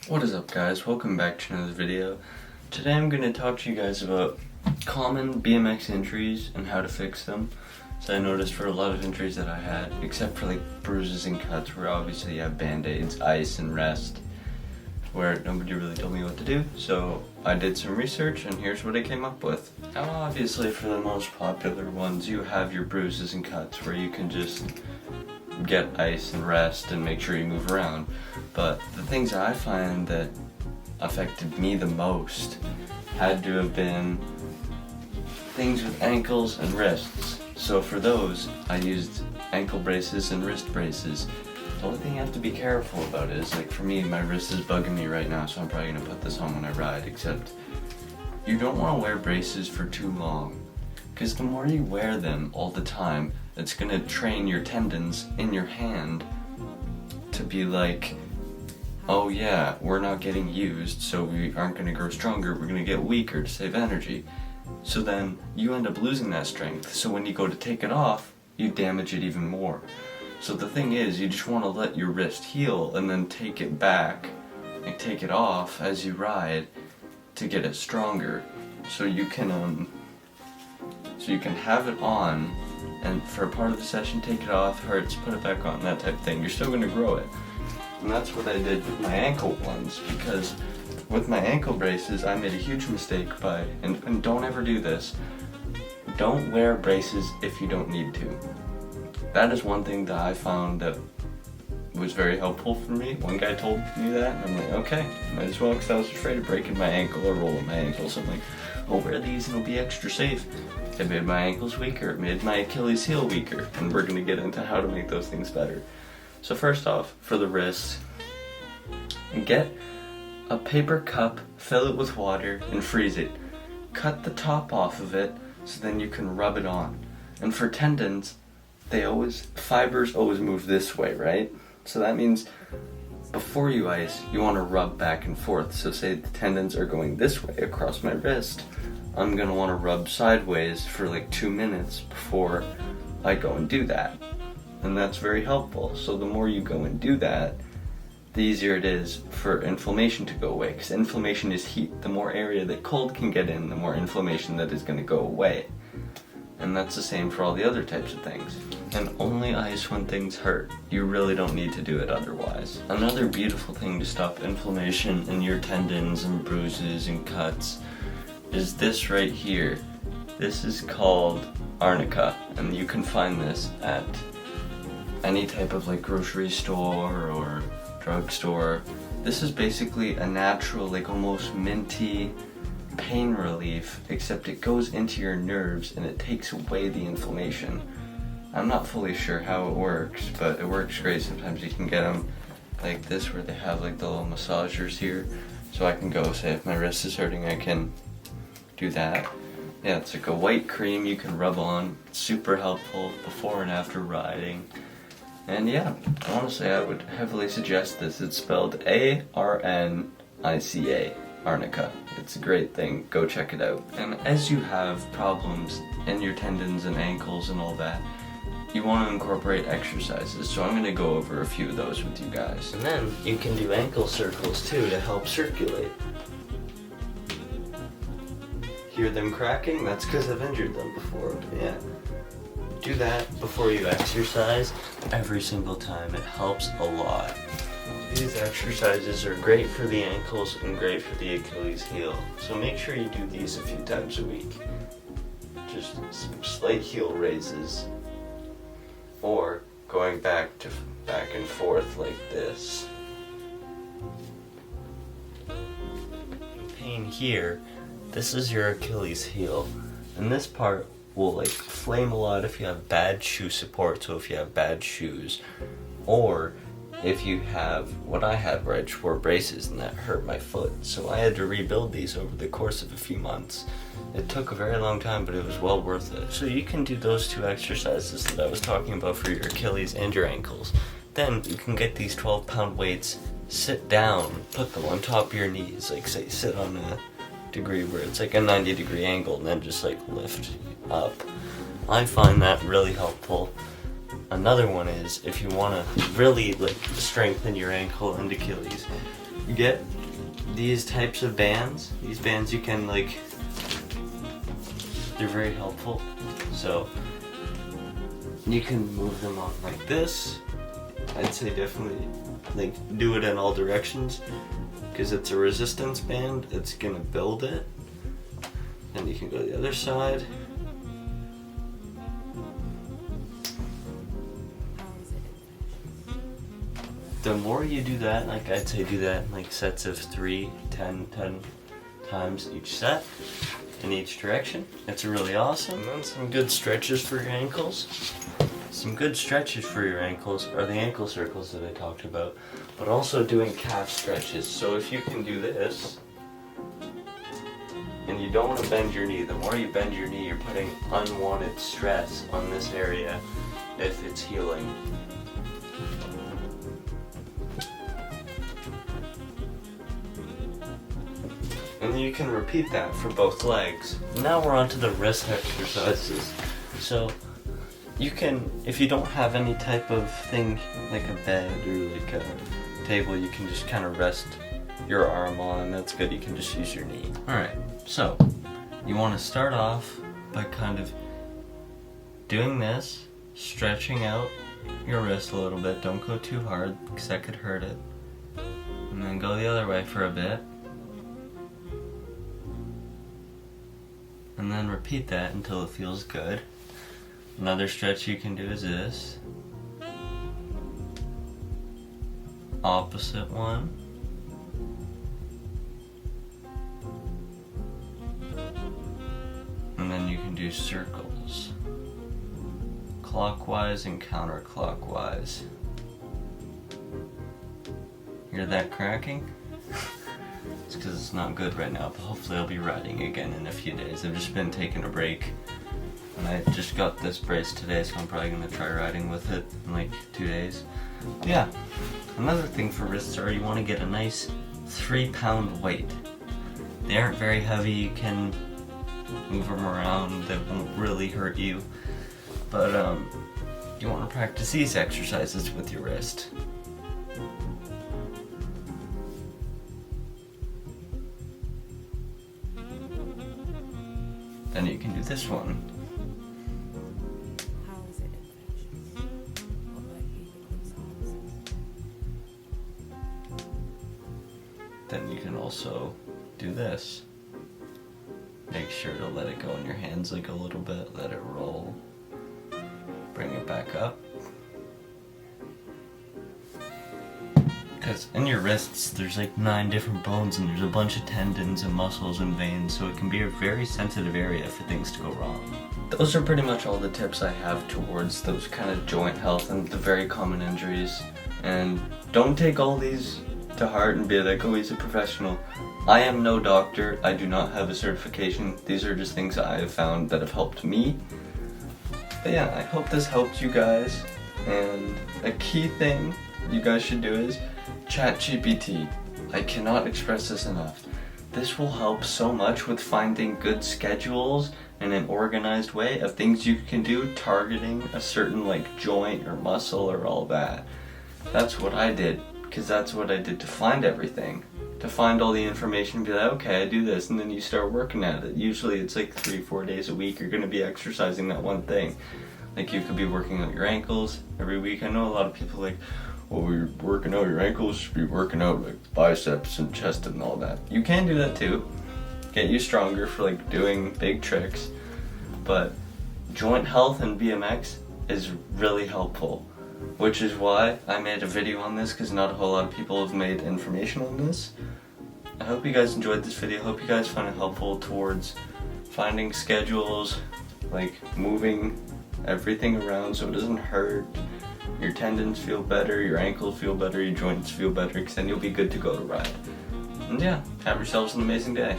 What is up, guys? Welcome back to another video. Today I'm going to talk to you guys about common BMX injuries and how to fix them. So I noticed for a lot of injuries that I had, except for like bruises and cuts where obviously you have band-aids, ice, and rest, where nobody really told me what to do. So I did some research and here's what I came up with. Now obviously for the most popular ones you have your bruises and cuts where you can just get ice and rest and make sure you move around. But the things that I find that affected me the most had to have been things with ankles and wrists. So for those, I used ankle braces and wrist braces. The only thing you have to be careful about is, like for me, my wrist is bugging me right now, so I'm probably gonna put this on when I ride, except you don't wanna wear braces for too long, because the more you wear them all the time, it's gonna train your tendons in your hand to be like, oh yeah, we're not getting used, so we aren't gonna grow stronger, we're gonna get weaker to save energy. So then you end up losing that strength, so when you go to take it off, you damage it even more. So the thing is, you just wanna let your wrist heal and then take it back, and take it off as you ride to get it stronger. So you can have it on, and for a part of the session take it off, hurts, put it back on, that type of thing. You're still gonna grow it. And that's what I did with my ankle ones, because with my ankle braces I made a huge mistake by, and don't ever do this, don't wear braces if you don't need to. That is one thing that I found that was very helpful for me. One guy told me that, and I'm like, okay, might as well, because I was afraid of breaking my ankle or rolling my ankle, so I'm like, I'll wear these and it'll be extra safe. It made my ankles weaker, it made my Achilles heel weaker, and we're going to get into how to make those things better. So first off, for the wrist, get a paper cup, fill it with water, and freeze it. Cut the top off of it so then you can rub it on. And for tendons, fibers always move this way, right? So that means before you ice, you want to rub back and forth. So say the tendons are going this way across my wrist, I'm going to want to rub sideways for like 2 minutes before I go and do that. And that's very helpful. So the more you go and do that, the easier it is for inflammation to go away, because inflammation is heat. The more area that cold can get in, the more inflammation that is going to go away. And that's the same for all the other types of things. And only ice when things hurt. You really don't need to do it otherwise. Another beautiful thing to stop inflammation in your tendons and bruises and cuts is this right here. This is called arnica, and you can find this at any type of like grocery store or drugstore. This is basically a natural, like almost minty pain relief, except it goes into your nerves and it takes away the inflammation. I'm not fully sure how it works, but it works great. Sometimes you can get them like this where they have like the little massagers here, so I can go, say if my wrist is hurting, I can do that. Yeah, it's like a white cream you can rub on. It's super helpful before and after riding. And yeah, honestly I would heavily suggest this. It's spelled A-R-N-I-C-A, arnica. It's a great thing, go check it out. And as you have problems in your tendons and ankles and all that, you want to incorporate exercises, so I'm going to go over a few of those with you guys. And then you can do ankle circles too to help circulate. Hear them cracking? That's because I've injured them before, yeah. Do that before you exercise every single time. It helps a lot. These exercises are great for the ankles and great for the Achilles heel. So make sure you do these a few times a week. Just some slight heel raises, or going back and forth like this. Pain here, this is your Achilles heel, and this part will like flame a lot if you have bad shoe support, so if you have bad shoes, or if you have what I had where I just wore braces and that hurt my foot, so I had to rebuild these over the course of a few months. It took a very long time, but it was well worth it. So you can do those two exercises that I was talking about for your Achilles and your ankles. Then you can get these 12-pound weights, sit down, put them on top of your knees, like say sit on a degree where it's like a 90-degree angle, and then just like lift up. I find that really helpful. Another one is if you want to really like strengthen your ankle and Achilles, get these types of bands. These bands you can like, they're very helpful. So you can move them on like this. I'd say definitely like do it in all directions because it's a resistance band. It's gonna build it. And you can go to the other side. The more you do that, like I'd say do that in like sets of 3, 10 times each set in each direction. It's really awesome. And then some good stretches for your ankles. Some good stretches for your ankles are the ankle circles that I talked about, but also doing calf stretches. So if you can do this, and you don't want to bend your knee, the more you bend your knee, you're putting unwanted stress on this area if it's healing. And you can repeat that for both legs. Now we're on to the wrist exercises. So you can, if you don't have any type of thing like a bed or like a table, you can just kind of rest your arm on. That's good. You can just use your knee. Alright, so you want to start off by kind of doing this, stretching out your wrist a little bit. Don't go too hard because that could hurt it. And then go the other way for a bit. And then repeat that until it feels good. Another stretch you can do is this. Opposite one. And then you can do circles. Clockwise and counterclockwise. Hear that cracking? It's because it's not good right now, but hopefully I'll be riding again in a few days. I've just been taking a break. And I just got this brace today, so I'm probably going to try riding with it in like 2 days. But yeah, another thing for wrists are you want to get a nice 3-pound weight. They aren't very heavy, you can move them around, they won't really hurt you. But you want to practice these exercises with your wrist. Then you can do this one. Then you can also do this. Make sure to let it go in your hands like a little bit, let it roll. Bring it back up. Because in your wrists there's like 9 different bones and there's a bunch of tendons and muscles and veins, so it can be a very sensitive area for things to go wrong. Those are pretty much all the tips I have towards those kind of joint health and the very common injuries. And don't take all these to heart and be like, oh, he's a professional. I am no doctor. I do not have a certification. These are just things I have found that have helped me. But yeah, I hope this helped you guys. And a key thing you guys should do is ChatGPT. I cannot express this enough. This will help so much with finding good schedules and an organized way of things you can do targeting a certain like joint or muscle or all that. That's what I did, because that's what I did to find everything. To find all the information and be like, okay, I do this, and then you start working at it. Usually it's like 3-4 days a week you're going to be exercising that one thing. Like you could be working out your ankles every week. I know a lot of people like, well, you're working out your ankles, you should be working out like biceps and chest and all that. You can do that too. Get you stronger for like doing big tricks. But joint health and BMX is really helpful. Which is why I made a video on this, because not a whole lot of people have made information on this. I hope you guys enjoyed this video. I hope you guys found it helpful towards finding schedules, like moving everything around so it doesn't hurt. Your tendons feel better, your ankles feel better, your joints feel better, because then you'll be good to go to ride. And yeah, have yourselves an amazing day.